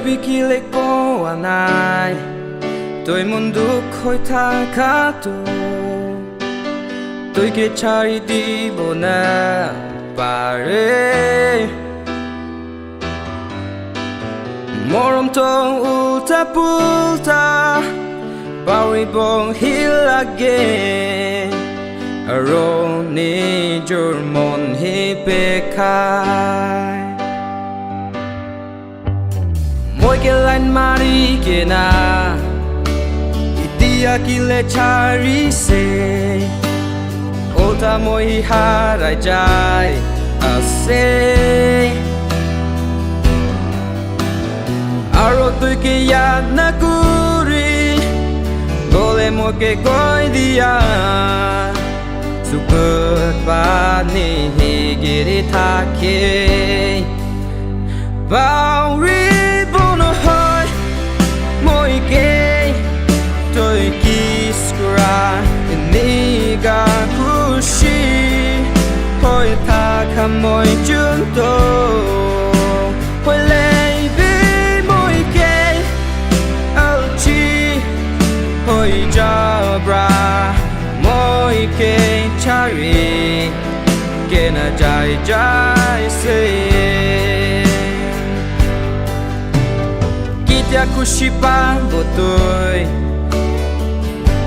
bị kỳ lệ cô à này tôi muốn đúc khôi tha khá tu tôi kia chari đi bộ na bà rê morom tong ulta pulta bawi bong hil again aroni jurmon hi pekai moi ke line mari ke na itia kile chari se ota moi harai jai ase aro tu ke yad na kuri gole mo ke koi dia sukut ba ni higiri thake bao ri bono hoy moi ke toi kiskura ni ga kushi hoy tha khamoi chun to hoy le hoy jabra moi ke chari ke na jai jai se kitya kushi pa botoi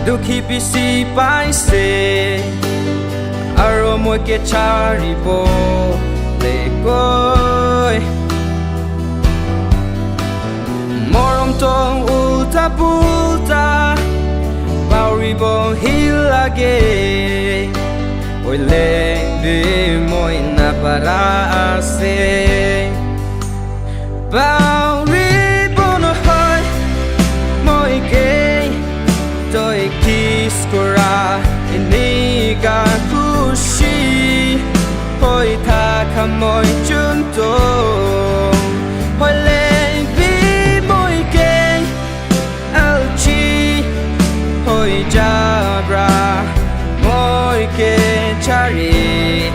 dukhi bisi pai se aro moi ke chari bo le koi morom tong ulta pulta bauri bong hil again oi le de moi na para ase bauri bono hoy moi ke toi kiskura iniga kushi hoy tha khamoi chun to hoy le hoy jabra moi ke chari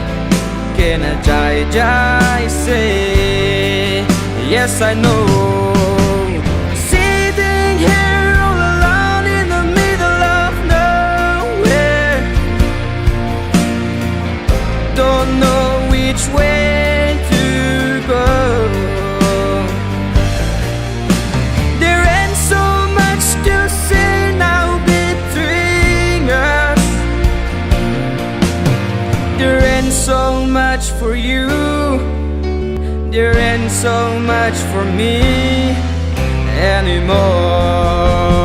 ke na jai jai say yes I know sitting here all alone in the middle of nowhere don't know which way to go there ain't so much to say now there ain't so much for you there ain't so much for me anymore